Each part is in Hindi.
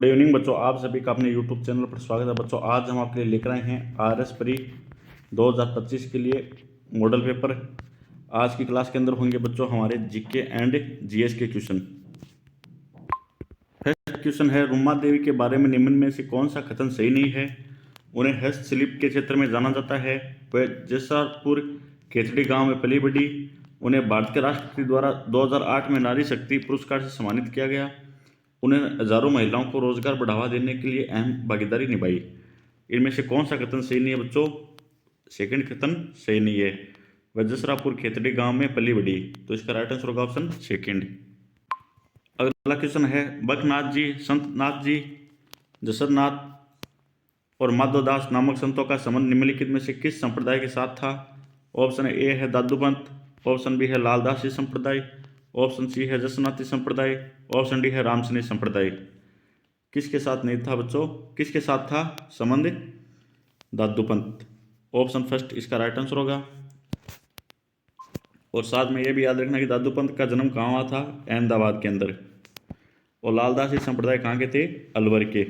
गुड इवनिंग बच्चों, आप सभी का अपने यूट्यूब चैनल पर स्वागत है। बच्चों आज हम आपके लिए लेकर आए हैं आरएस प्री 2025 के लिए मॉडल पेपर। आज की क्लास के अंदर होंगे बच्चों हमारे जीके एंड जीएस के क्वेश्चन। फर्स्ट क्वेश्चन है, रुमा देवी के बारे में निम्न में से कौन सा कथन सही नहीं है? उन्हें हस्तशिल्प के क्षेत्र में जाना जाता है। वह जैसापुर खेतड़ी गांव में पली बढ़ी। उन्हें भारत के राष्ट्रपति द्वारा 2008 में नारी शक्ति पुरस्कार से सम्मानित किया गया। उन्हें हजारों महिलाओं को रोजगार बढ़ावा देने के लिए अहम भागीदारी निभाई। इनमें से कौन सा कथन सही नहीं है बच्चों? सेकंड कथन सही नहीं है। वह जसरापुर खेतड़ी गांव में पली बढ़ी, तो इसका राइट आंसर होगा ऑप्शन सेकंड। अगला क्वेश्चन है, बकनाथ जी, संतनाथ जी, जसरनाथ और माधवदास नामक संतों का संबंध निम्नलिखित में से किस संप्रदाय के साथ था? ऑप्शन ए है दादूपंथ, ऑप्शन बी है लालदासी संप्रदाय, ऑप्शन सी है जसनाती संप्रदाय, ऑप्शन डी है रामसनी संप्रदाय। किसके साथ नहीं था बच्चों? किसके साथ था संबंध? दादूपंथ। ऑप्शन फर्स्ट इसका राइट आंसर होगा। और साथ में यह भी याद रखना कि दादूपंथ का जन्म कहाँ हुआ था? अहमदाबाद के अंदर। और लालदासी संप्रदाय कहाँ के थे? अलवर के।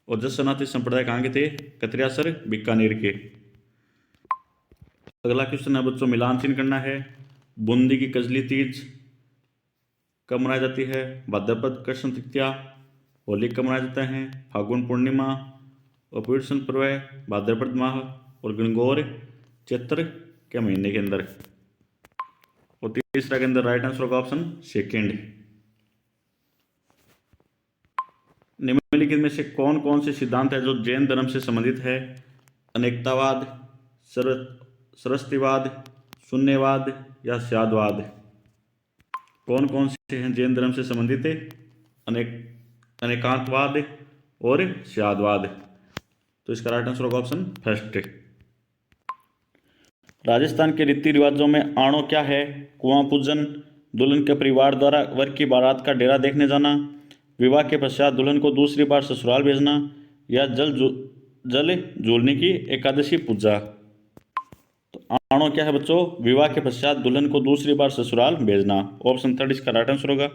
और जसनाती संप्रदाय कहाँ के थे? कतरियासर बीकानेर के। अगला क्वेश्चन है बच्चों, मिलान चिन्ह करना है। बूंदी की कजली तीज कब मनाई जाती है? भाद्रपद कृष्ण तृतीया। होली कब मनाया जाता है? फागुन पूर्णिमा। और पुरुषन पर्व भाद्रपद माह। और गणगौर चैत्र के महीने के अंदर। और तीसरा के अंदर राइट आंसर होगा ऑप्शन सेकेंड। निम्नलिखित में से कौन कौन से सिद्धांत है जो जैन धर्म से संबंधित है? अनेकतावाद, सरस्वतीवाद, शून्यवाद या स्यादवाद? कौन कौन से हैं जैन धर्म से संबंधित? अनेकांतवाद और स्यादवाद। तो इसका राइट आंसर होगा ऑप्शन फर्स्ट। राजस्थान के रीति रिवाजों में आणो क्या है? कुआं पूजन, दुल्हन के परिवार द्वारा वर की बारात का डेरा देखने जाना, विवाह के पश्चात दुल्हन को दूसरी बार ससुराल भेजना, या जल झूलने की एकादशी पूजा। तो आणो क्या है बच्चों? विवाह के पश्चात दुल्हन को दूसरी बार ससुराल भेजना। ऑप्शन थर्ड इसका राइट आंसर होगा।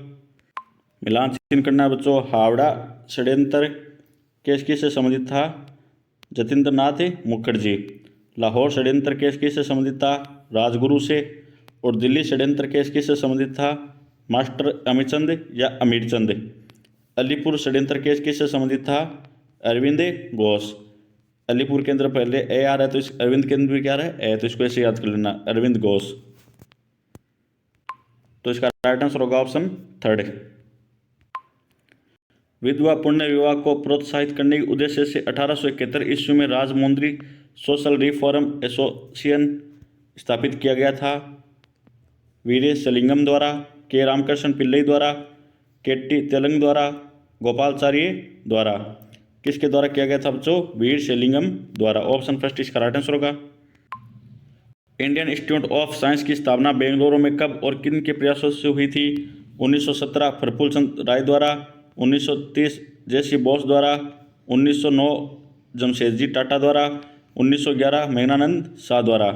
मिलान चिन्ह करना है बच्चों। हावड़ा षड्यंत्र केस किससे संबंधित था? जतिंद्र नाथ मुखर्जी। लाहौर षड्यंत्र केस किससे संबंधित था? राजगुरु से। और दिल्ली षड्यंत्र केस किससे संबंधित था? मास्टर अमीचंद या अमीरचंद। अलीपुर षड्यंत्र केस किससे संबंधित था? अरविंद घोष। अलीपुर के अंदर पहले ए आ रहा है तो इस अरविंद के अंदर भी क्या आ रहा है? ए, तो इसको ऐसे याद कर लेना, अरविंद घोष। तो इसका राइट आंसर होगा ऑप्शन थर्ड। विधवा पुण्य विवाह को प्रोत्साहित करने के उद्देश्य से 1871 ईस्वी में राजमुंद्री सोशल रिफॉर्म एसोसिएशन स्थापित किया गया था। वीरे सलिंगम द्वारा, के रामकृष्ण पिल्लई द्वारा, के टी तेलंग द्वारा, गोपालचार्य द्वारा। किसके द्वारा किया गया था बच्चों? वीर सेलिंगम द्वारा। ऑप्शन फर्स्ट इसका राइट आंसर होगा। इंडियन इंस्टीट्यूट ऑफ साइंस की स्थापना बेंगलुरु में कब और किन के प्रयासों से हुई थी? 1917 प्रफुल्ल चंद्र राय द्वारा, 1930 जेसी बोस द्वारा, 1909 जमशेदजी टाटा द्वारा, 1911 मेघनानंद शाह द्वारा।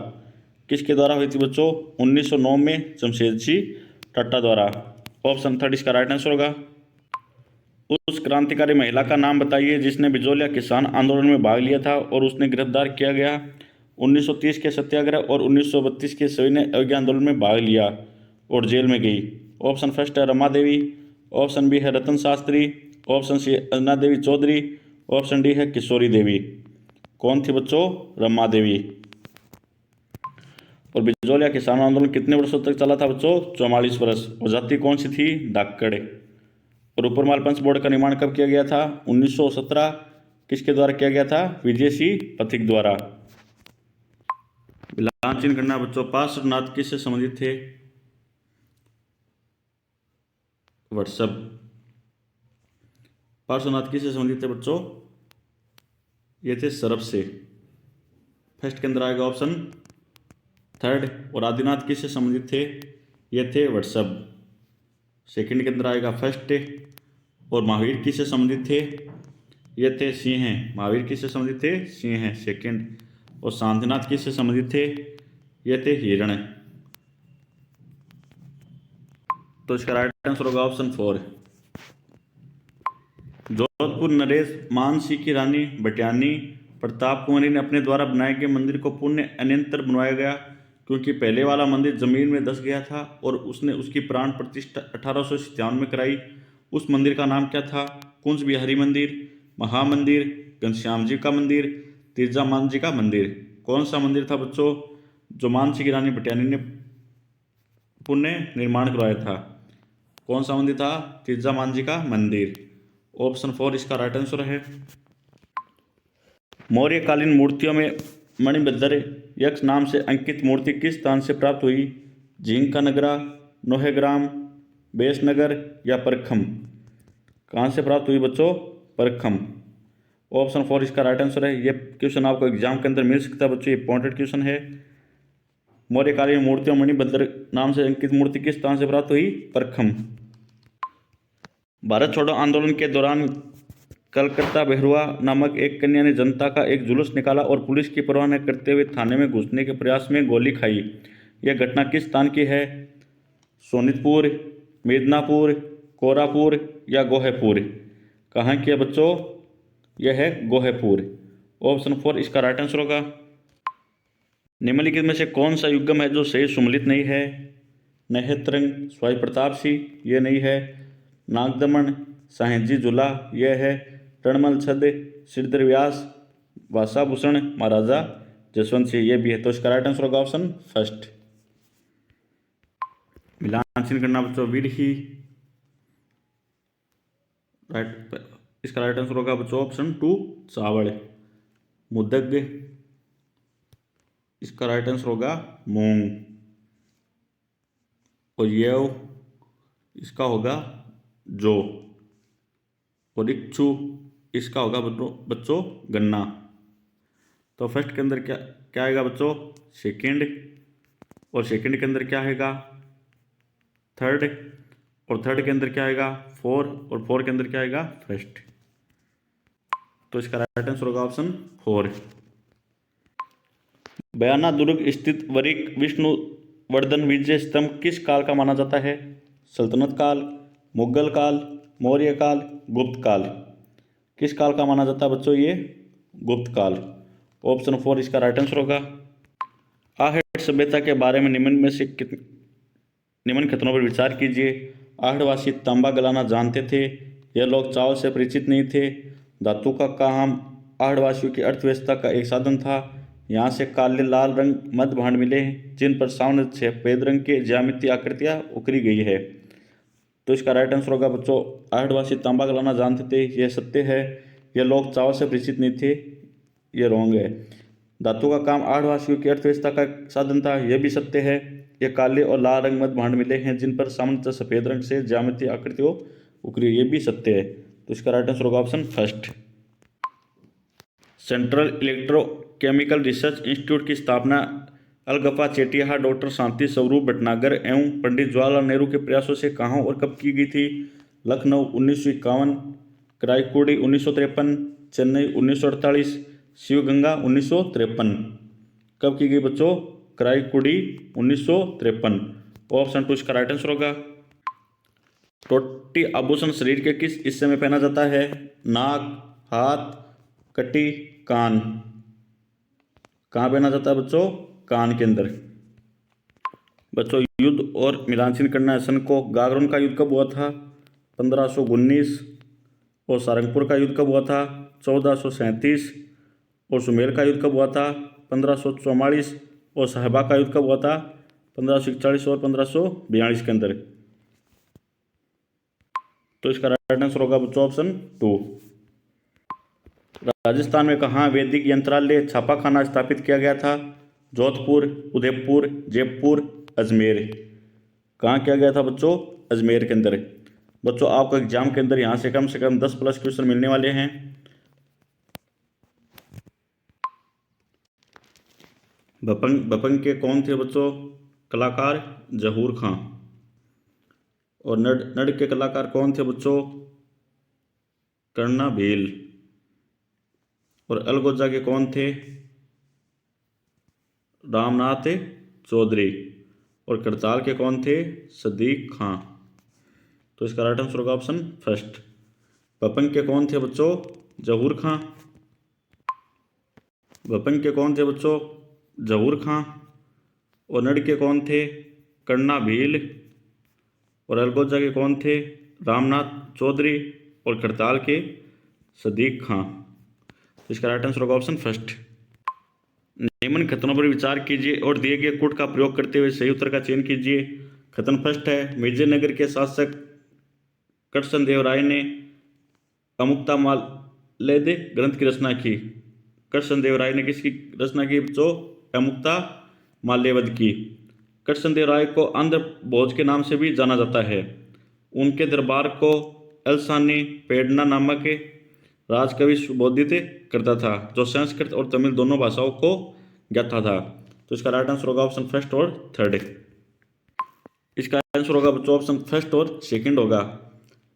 किसके द्वारा हुई थी बच्चों? 1909 में जमशेदजी टाटा द्वारा। ऑप्शन थर्ड इसका राइट आंसर होगा। उस क्रांतिकारी महिला का नाम बताइए जिसने बिजोलिया किसान आंदोलन में भाग लिया था और उसने गिरफ्तार किया गया। 1930 के सत्याग्रह और 1932 के सविनय अवज्ञा आंदोलन में भाग लिया और जेल में गई। ऑप्शन फर्स्ट है रमा देवी, ऑप्शन बी है रतन शास्त्री, ऑप्शन सी अन्ना देवी चौधरी, ऑप्शन डी है किशोरी देवी। कौन थी बच्चों? रमा देवी। और बिजोलिया किसान आंदोलन कितने वर्षों तक चला था बच्चों? 44 वर्ष। और जाति कौन सी थी? धाकड़। और ऊपरमाल पंच बोर्ड का निर्माण कब किया गया था? 1917। किसके द्वारा किया गया था? विजय सिंह पथिक द्वारा। मिलान चिन्ह करना बच्चों। पार्श्वनाथ किससे संबंधित थे? व्हाट्सएप। पार्श्वनाथ किससे संबंधित थे बच्चों? ये थे सरब से। फर्स्ट के अंदर आएगा ऑप्शन थर्ड। और आदिनाथ किससे संबंधित थे? ये थे व्हाट्सएप। सेकंड के अंदर आएगा फर्स्ट। और महावीर किससे संबंधित थे? ये थे सिंह। महावीर किससे संबंधित थे? सिंह सेकंड। और शांतिनाथ किससे संबंधित थे? ये थे हिरण। तो इसका राइट आंसर होगा ऑप्शन फोर। जोधपुर नरेश मानसी की रानी भटियानी प्रताप कुंवरी ने अपने द्वारा बनाए गए मंदिर को पुण्य अनंतर बनवाया गया, क्योंकि पहले वाला मंदिर जमीन में धंस गया था और उसने उसकी प्राण प्रतिष्ठा 1857 में कराई। उस मंदिर का नाम क्या था? कुंज बिहारी मंदिर, महामंदिर, घनश्याम जी का मंदिर, तिरजा मान जी का मंदिर। कौन सा मंदिर था बच्चों जो मानसी की रानी भटियानी ने पुण्य निर्माण करवाया था? कौन सा मंदिर था? तिरजा मान जी का मंदिर। ऑप्शन 4 इसका राइट आंसर है। मौर्यकालीन मूर्तियों में मणिभद्र यक्ष नाम से अंकित मूर्ति किस स्थान से प्राप्त हुई? झींग का नगरा, नौहेग्राम, बेसनगर या परखम? कहाँ से प्राप्त हुई बच्चों? परखम। ऑप्शन 4 इसका राइट आंसर है। ये क्वेश्चन आपको एग्जाम के अंदर मिल सकता है बच्चों, ये इंपॉर्टेंट क्वेश्चन है। मौर्यकालीन मूर्तियों मणिभद्र नाम से अंकित मूर्ति किस स्थान से प्राप्त हुई? परखम। भारत छोड़ो आंदोलन के दौरान कलकत्ता बेहरुआ नामक एक कन्या ने जनता का एक जुलूस निकाला और पुलिस की परवाह न करते हुए थाने में घुसने के प्रयास में गोली खाई। यह घटना किस स्थान की है? सोनितपुर, मिदनापुर, कोरापुर या गोहेपुर? कहाँ की है बच्चों? यह है गोहेपुर। ऑप्शन 4 इसका राइट आंसर होगा। निम्नलिखित में से कौन सा युग्म है जो सही सुमलित नहीं है? नहेत्रंग, स्वाई प्रताप सिंह, ये नहीं है। नागदमन, साहेजी झूला, यह है। रणमल छद, श्रीधर व्यास, भाषाभूषण, महाराजा जसवंत सिंह, ये भी है। तो इसका राइट आंसर होगा ऑप्शन फर्स्ट। मिलान चिन्ह करना बच्चों विरही, राइट, इसका राइट आंसर होगा बच्चों ऑप्शन 2 चावल। मुदग, इसका राइट आंसर होगा मूंग। और ये इसका होगा जो। और इच्छु, इसका होगा बच्चों गन्ना। तो फर्स्ट के अंदर क्या क्या आएगा बच्चों? सेकंड। और सेकंड के अंदर क्या आएगा? थर्ड। और थर्ड के अंदर क्या आएगा? 4। और 4 के अंदर क्या आएगा? फर्स्ट। तो इसका राइट आंसर होगा ऑप्शन 4। बयाना दुर्ग स्थित वरिक विष्णुवर्धन विजय स्तंभ किस काल का माना जाता है? सल्तनत काल, मुगल काल, मौर्य काल, गुप्त काल? किस काल का माना जाता है बच्चों? ये गुप्त काल। ऑप्शन 4 इसका राइट आंसर होगा। आहड़ सभ्यता के बारे में निम्न कथनों पर विचार कीजिए। आहड़वासी तांबा गलाना जानते थे। यह लोग चावल से परिचित नहीं थे। धातु का काम आहड़वासियों की अर्थव्यवस्था का एक साधन था। यहाँ से काले लाल रंग मध्य भांड मिले जिन पर सामने सफेद रंग के ज्यामितीय आकृतियाँ उकरी गई है। तो इसका राइट आंसर होगा बच्चों आहड़वासी तांबा गलाना जानते थे, यह सत्य है। यह लोग चावल से परिचित नहीं थे, यह रॉन्ग है। धातु का काम आहड़वासियों की अर्थव्यवस्था का साधन था, यह भी सत्य है। यह काले और लाल रंग मध्य भांड मिले हैं जिन पर सामान्यतः सफेद रंग से ज्यामितीय आकृतियों उकरी, ये भी सत्य है। तो इसका राइट आंसर होगा option first. Central electrochemical research institute की स्थापना अलगप्पा चेटिया, डॉक्टर शांति स्वरूप भटनागर एवं पंडित जवाहरलाल नेहरू के प्रयासों से कहाँ और कब की गई थी? लखनऊ 1951, कराईकुड़ी 1953, चेन्नई 1948, शिवगंगा 1953। कब की गई बच्चों? कराईकुड़ी 1953। ऑप्शन 2 इसका राइट आंसर होगा। टोटी आभूषण शरीर के किस हिस्से में पहना जाता है? नाक, हाथ, कटी, कान? कहाँ पहना जाता है बच्चों? कान के अंदर। बच्चों युद्ध और मिलान चिन्ह करना है। सन को गागरोन का युद्ध कब हुआ था? 1519। और सारंगपुर का युद्ध कब हुआ था? 1437। और सुमेर का युद्ध कब हुआ था? 1544। और साहिबा का युद्ध कब हुआ था? 1541 और 1542 के अंदर। तो इसका राइट आंसर होगा बच्चों ऑप्शन 2। राजस्थान में कहाँ वैदिक यंत्रालय छापाखाना स्थापित किया गया था? जोधपुर, उदयपुर, जयपुर, अजमेर? कहाँ किया गया था बच्चों? अजमेर के अंदर। बच्चों आपको एग्जाम के अंदर यहाँ से कम 10+ क्वेश्चन मिलने वाले हैं। भपंग के कौन थे बच्चों? कलाकार जहूर खां। और नड के कलाकार कौन थे बच्चों? कर्णा भील। और अलगोजा के कौन थे? रामनाथ चौधरी। और करताल के कौन थे? सदीक खां। तो इसका राइट आंसर होगा ऑप्शन फर्स्ट। भपंग के कौन थे बच्चों? जहूर खां। भपंग के कौन थे बच्चों? जहूर खां। और नड़ के कौन थे? करना भील। और अलगोजा के कौन थे? रामनाथ चौधरी। और करताल के सदीक खां। तो इसका राइट आंसर होगा ऑप्शन फर्स्ट। निम्न कथनों पर विचार कीजिए और दिए गए कूट का प्रयोग करते हुए सही उत्तर का चयन कीजिए। कथन फर्स्ट है, विजयनगर के शासक कृष्णदेव राय ने अमुक्ता माल्यद ग्रंथ की रचना की। कृष्णदेव राय ने किसकी रचना की बच्चों? अमुक्ता माल्यवद की। कृष्णदेव राय को आंध्र भोज के नाम से भी जाना जाता है। उनके दरबार को अलसानी पेडना नामक राजकवि संबोधित करता था, जो संस्कृत और तमिल दोनों भाषाओं को ज्ञाता था। तो इसका राइट आंसर होगा ऑप्शन फर्स्ट और थर्ड। इसका आंसर होगा बच्चों ऑप्शन फर्स्ट और सेकंड होगा।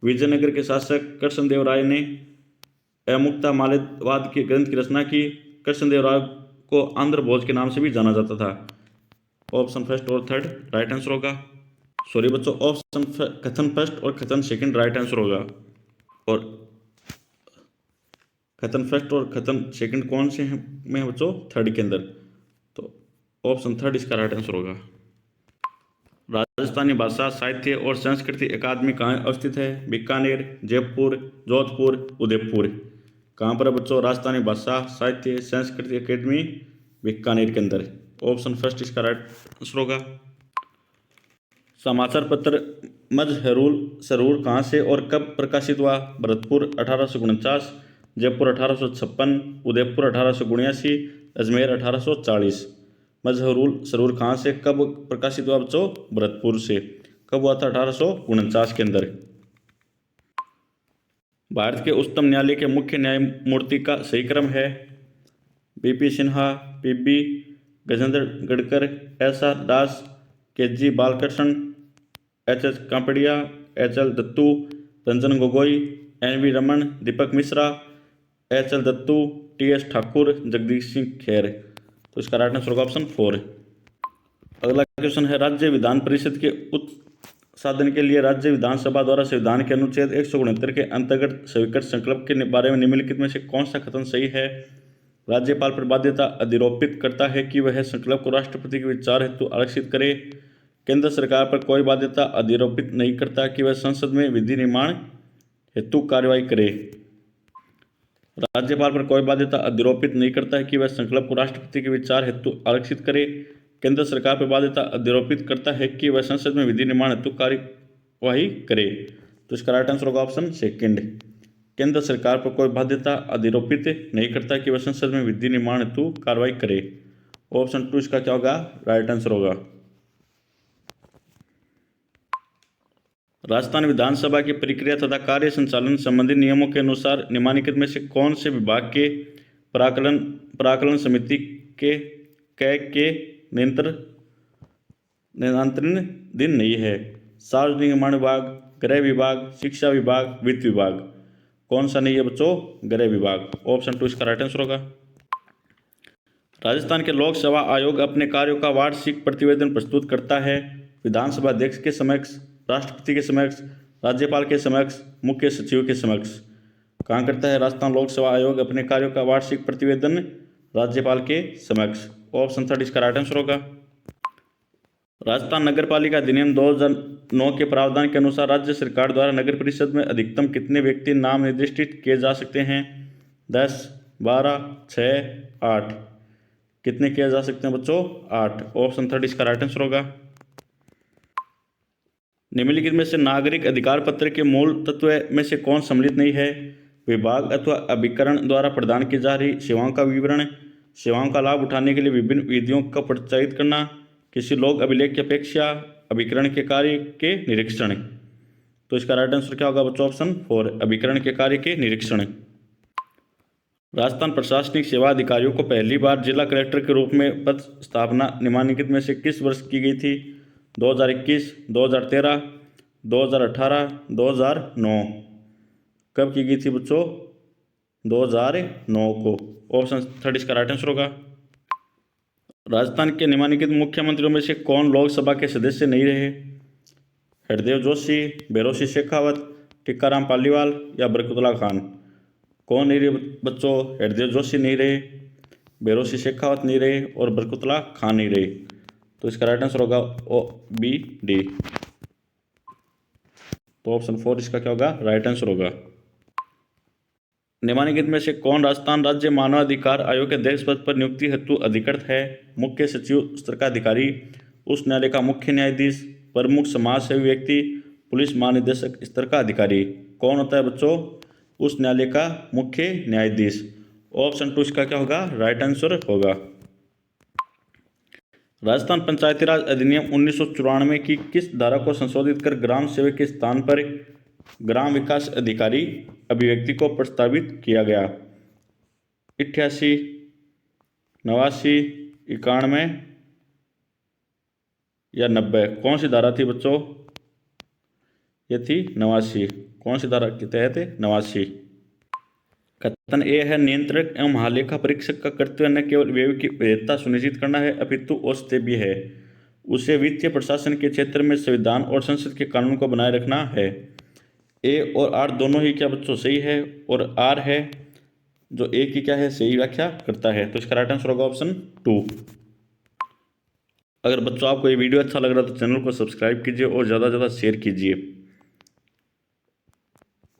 विजयनगर के शासक कृष्णदेव राय ने अमुक्ता माल्यवाद के ग्रंथ की रचना की। कृष्णदेव राय को आंध्र भोज के नाम से भी जाना जाता था। ऑप्शन फर्स्ट और थर्ड राइट आंसर होगा। सॉरी बच्चों, ऑप्शन कथन फर्स्ट और कथन सेकंड राइट आंसर होगा। और कथन फर्स्ट और कथन सेकंड कौन से हैं में बच्चों? थर्ड के अंदर। तो ऑप्शन थर्ड इसका राइट आंसर होगा। राजस्थानी भाषा साहित्य और संस्कृति अकादमी कहाँ अवस्थित है? बीकानेर, जयपुर, जोधपुर, उदयपुर। कहाँ पर है बच्चों? राजस्थानी भाषा साहित्य संस्कृति अकादमी बीकानेर के अंदर। ऑप्शन फर्स्ट इसका राइट आंसर होगा। समाचार पत्र मजहरूल सरूर कहाँ से और कब प्रकाशित हुआ? भरतपुर 1849, जयपुर 1856, उदयपुर 1879, अजमेर 1840। मजहरूल सरूर कहाँ से कब प्रकाशित हुआ बच्चों? भरतपुर से। कब हुआ था? 1849 के अंदर। भारत के उच्चतम न्यायालय के मुख्य न्यायमूर्ति का सही क्रम है? BP Sinha, PB Gajendra Gadkar, SR Das, KG Balakrishna, HS Kapadia, HL Dattu, Ranjan Gogoi, NV Raman, Deepak Mishra, HL Dattu, TS Thakur, Jagdish Singh Khehar. तो इसका राइट आंसर होगा ऑप्शन 4। अगला क्वेश्चन है, राज्य विधान परिषद के उत्साधन के लिए राज्य विधानसभा द्वारा संविधान के अनुच्छेद 169 के अंतर्गत स्वीकृत संकल्प के बारे में निम्नलिखित में से कौन सा कथन सही है? राज्यपाल पर बाध्यता अधिरोपित करता है कि वह संकल्प को राष्ट्रपति के विचार हेतु आरक्षित करे। केंद्र सरकार पर कोई बाध्यता अधिरोपित नहीं करता कि वह संसद में विधि निर्माण हेतु कार्रवाई करे। राज्यपाल पर कोई बाध्यता अधिरोपित नहीं करता है कि वह संकल्प को राष्ट्रपति के विचार हेतु आरक्षित करे। केंद्र सरकार पर बाध्यता अधिरोपित करता है कि वह संसद में विधि निर्माण हेतु कार्यवाही करे। तो इसका राइट आंसर होगा ऑप्शन सेकंड। केंद्र सरकार पर कोई बाध्यता अधिरोपित नहीं करता कि वह संसद में विधि निर्माण हेतु कार्रवाई करे। ऑप्शन 2 इसका क्या होगा? राइट आंसर होगा। राजस्थान विधानसभा की प्रक्रिया तथा कार्य संचालन संबंधी नियमों के अनुसार निम्नलिखित में से कौन से विभाग के प्राकलन समिति के नियंत्रण दिन नहीं है? सार्वजनिक निर्माण विभाग, गृह विभाग, शिक्षा विभाग, वित्त विभाग। कौन सा नहीं है बच्चों? गृह विभाग। ऑप्शन 2 इसका राइट आंसर होगा। राजस्थान के लोक सेवा आयोग अपने कार्यों का वार्षिक प्रतिवेदन प्रस्तुत करता है। विधानसभा अध्यक्ष के समक्ष, राष्ट्रपति के समक्ष, राज्यपाल के समक्ष, मुख्य सचिव के समक्ष। कहाँ करता है राजस्थान लोक सेवा आयोग अपने कार्यों का वार्षिक प्रतिवेदन? राज्यपाल के समक्ष। ऑप्शन 3 इसका राइट आंसर होगा। राजस्थान नगर पालिका अधिनियम 2009 के प्रावधान के अनुसार राज्य सरकार द्वारा नगर परिषद में अधिकतम कितने व्यक्ति नाम निर्दिष्ट किए जा सकते हैं? 10, 12, 6, 8। कितने किए जा सकते हैं बच्चों? 8। ऑप्शन 3 इसका राइट आंसर होगा। निम्नलिखित में से नागरिक अधिकार पत्र के मूल तत्व में से कौन सम्मिलित नहीं है? विभाग अथवा अभिकरण द्वारा प्रदान की जा रही सेवाओं का विवरण, सेवाओं का लाभ उठाने के लिए विभिन्न विधियों का प्रोत्साहित करना, किसी लोक अभिलेख की अपेक्षा, अभिकरण के कार्य के निरीक्षण। तो इसका राइट आंसर क्या होगा बच्चों? ऑप्शन 4 अभिकरण के कार्य के निरीक्षण। राजस्थान प्रशासनिक सेवा अधिकारियों को पहली बार जिला कलेक्टर के रूप में पद स्थापना निम्नलिखित में से किस वर्ष की गई थी? 2021, 2013, 2018, 2009। कब की गई थी बच्चों? 2009 को। ऑप्शन 3 इसका राइट आंसर होगा। राजस्थान के निम्नलिखित मुख्यमंत्रियों में से कौन लोकसभा के सदस्य नहीं रहे? हरदेव जोशी, भैरों सिंह शेखावत, टीकाराम पालीवाल या बरकतुल्ला खान? कौन नहीं रहे बच्चों? हृदय जोशी नहीं रहे, बेरोशी शेखावत नहीं रहे और बरकतुल्ला खान नहीं रहे। तो इसका राइट आंसर होगा ओ बी डी। तो ऑप्शन 4 इसका क्या होगा? राइट आंसर होगा। निम्नलिखित में से कौन राजस्थान राज्य मानवाधिकार आयोग के अध्यक्ष पद पर नियुक्ति हेतु अधिकृत है? मुख्य सचिव स्तर का अधिकारी, उच्च न्यायालय का मुख्य न्यायाधीश, प्रमुख समाज सेवी व्यक्ति, पुलिस महानिदेशक स्तर का अधिकारी। कौन होता है बच्चों? उच्च न्यायालय का मुख्य न्यायाधीश। ऑप्शन 2 इसका क्या होगा? राइट आंसर होगा। राजस्थान पंचायती राज अधिनियम 1994 की किस धारा को संशोधित कर ग्राम सेवक के स्थान पर ग्राम विकास अधिकारी अभिव्यक्ति को प्रस्तावित किया गया? 88, 89, 91 या 90? कौन सी धारा थी बच्चों? ये थी 89। कौन सी धारा के तहत? 89। कथन ए है, नियंत्रक एवं महालेखा परीक्षक का कर्तव्य न केवल व्यय की वैधता सुनिश्चित करना है अपितु औचित्य भी है। उसे वित्तीय प्रशासन के क्षेत्र में संविधान और संसद के कानून को बनाए रखना है। ए और आर दोनों ही क्या बच्चों सही है, और आर है जो ए की क्या है सही व्याख्या करता है। तो इसका राइट आंसर होगा ऑप्शन 2। अगर बच्चों आपको ये वीडियो अच्छा लग रहा है तो चैनल को सब्सक्राइब कीजिए और ज़्यादा से ज़्यादा शेयर कीजिए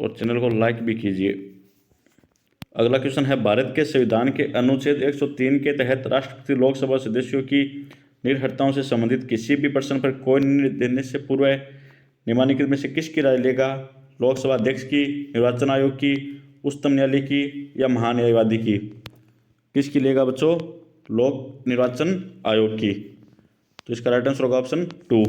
और चैनल को लाइक भी कीजिए। अगला क्वेश्चन है, भारत के संविधान के अनुच्छेद 103 के तहत राष्ट्रपति लोकसभा सदस्यों की निर्भरताओं से संबंधित किसी भी प्रश्न पर कोई निर्णय देने से पूर्व निम्नलिखित में से किसकी राय लेगा? लोकसभा अध्यक्ष की, निर्वाचन आयोग की, उच्चतम न्यायालय की या महान्यायवादी की? किसकी लेगा बच्चों? लोक निर्वाचन आयोग की। तो इसका राइट आंसर होगा ऑप्शन 2।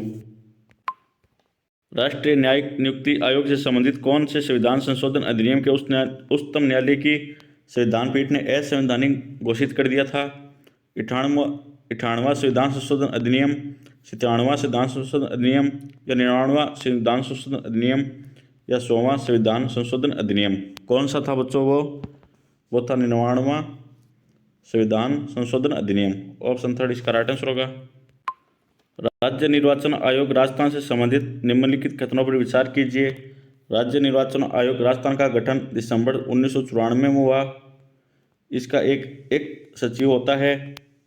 राष्ट्रीय न्यायिक नियुक्ति आयोग से संबंधित कौन से संविधान संशोधन अधिनियम के उच्चतम न्यायालय की संविधान पीठ ने असंवैधानिक घोषित कर दिया था? 98वां संविधान संशोधन अधिनियम, 97वां संविधान संशोधन अधिनियम या 99वां संविधान संशोधन अधिनियम या 100वां संविधान संशोधन अधिनियम? कौन सा था बच्चों? वो था 99वां संविधान संशोधन अधिनियम। ऑप्शन 3 इसका राइट आंसर होगा। राज्य निर्वाचन आयोग राजस्थान से संबंधित निम्नलिखित कथनों पर विचार कीजिए। राज्य निर्वाचन आयोग राजस्थान का गठन दिसंबर 1994 में हुआ। इसका एक सचिव होता है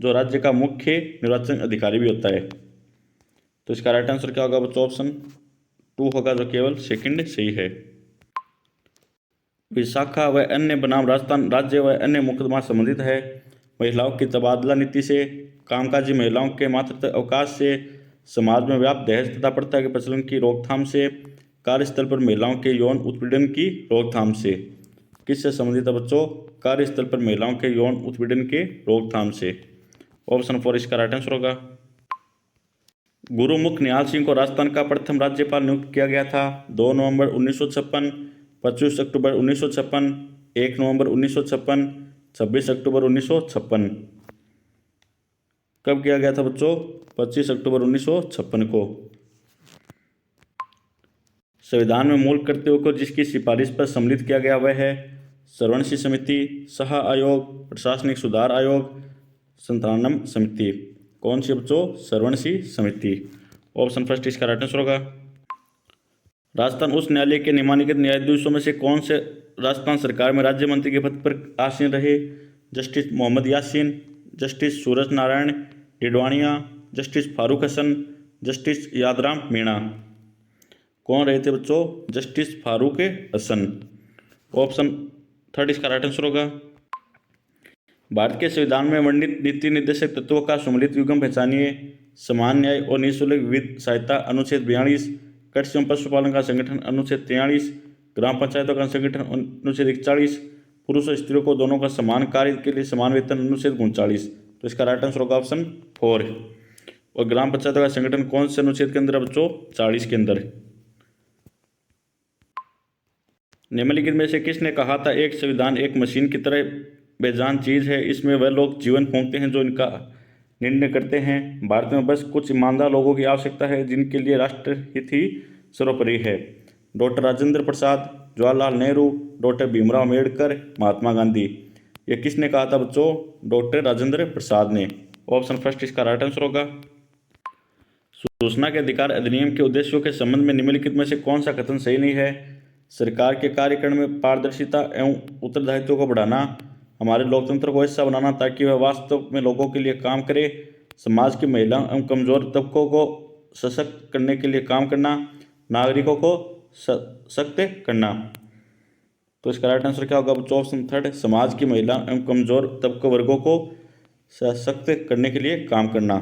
जो राज्य का मुख्य निर्वाचन अधिकारी भी होता है। तो इसका राइट आंसर क्या होगा बच्चों? ऑप्शन 2 होगा जो केवल सेकंड सही है। विशाखा व अन्य बनाम राजस्थान राज्य व अन्य मुकदमा संबंधित है। महिलाओं की तबादला नीति से, कामकाजी महिलाओं के मातृत्व अवकाश से, समाज में व्याप्त दहेज तथा प्रथा के प्रचलन की रोकथाम से, कार्यस्थल पर महिलाओं के यौन उत्पीड़न की रोकथाम से। किससे संबंधित है बच्चों? कार्यस्थल पर महिलाओं के यौन उत्पीड़न के रोकथाम से। ऑप्शन 4 इसका राइट आंसर होगा। गुरुमुख निहाल सिंह को राजस्थान का प्रथम राज्यपाल नियुक्त किया गया था। 2 नवंबर 1956, 25 अक्टूबर 1956, 1 नवंबर 1956, 26 अक्टूबर 1956। कब किया गया था बच्चों? 25 अक्टूबर 1956 को। संविधान में मूल कर्तव्यों को जिसकी सिफारिश पर सम्मिलित किया गया वह है सर्वणसी समिति, शाह आयोग, प्रशासनिक सुधार आयोग, संतानम समिति। कौन सी बच्चों? सर्वणसी समिति। ऑप्शन 1 इसका राइट आंसर होगा। राजस्थान उच्च न्यायालय के निम्नलिखित न्यायाधीशों में से कौन से राजस्थान सरकार में राज्य मंत्री के पद पर आसीन रहे? जस्टिस मोहम्मद यासीन, जस्टिस सूरज नारायण डिडवाणिया, जस्टिस फारूक हसन, जस्टिस यादराम मीणा। कौन रहे थे बच्चों? जस्टिस फारूक हसन। ऑप्शन 3 इसका राइट आंसर होगा। भारत के संविधान में वर्णित नीति निर्देशक तत्वों का सम्मिलित युग्म पहचानिए। समान न्याय और निःशुल्क विधिक सहायता अनुच्छेद 42, कृषि एवं पशुपालन का संगठन अनुच्छेद 43, ग्राम पंचायतों का संगठन अनुच्छेद 41, पुरुष और स्त्रियों को दोनों का समान कार्य के लिए समान वेतन अनुच्छेद 39। तो इसका राइट आंसर होगा ऑप्शन 4। और ग्राम पंचायतों का संगठन कौन से अनुच्छेद के अंदर है बच्चों? 40 के अंदर। निम्नलिखित में से किसने कहा था एक संविधान एक मशीन की तरह बेजान चीज़ है, इसमें वह लोग जीवन फूंकते हैं जो इनका निर्णय करते हैं। भारत में बस कुछ ईमानदार लोगों की आवश्यकता है जिनके लिए राष्ट्रहित ही सर्वोपरि है। Doctor Rajendra Prasad, Jawaharlal Nehru, doctor Bhimrao Ambedkar, Mahatma Gandhi. यह किसने कहा था बच्चों? डॉक्टर राजेंद्र प्रसाद ने। ऑप्शन 1 इसका राइट आंसर होगा। सूचना के अधिकार अधिनियम के उद्देश्यों के संबंध में निम्नलिखित में से कौन सा कथन सही नहीं है? सरकार के कार्यकाल में पारदर्शिता एवं उत्तरदायित्व को बढ़ाना, हमारे लोकतंत्र को ऐसा बनाना ताकि वह वास्तव में लोगों के लिए काम करे, समाज की महिलाओं एवं कमजोर तबकों को सशक्त करने के लिए काम करना, नागरिकों को सशक्त करना। तो इसका राइट आंसर क्या होगा बच्चों? ऑप्शन थर्ड, समाज की महिला एवं कमजोर तबके वर्गों को सशक्त करने के लिए काम करना।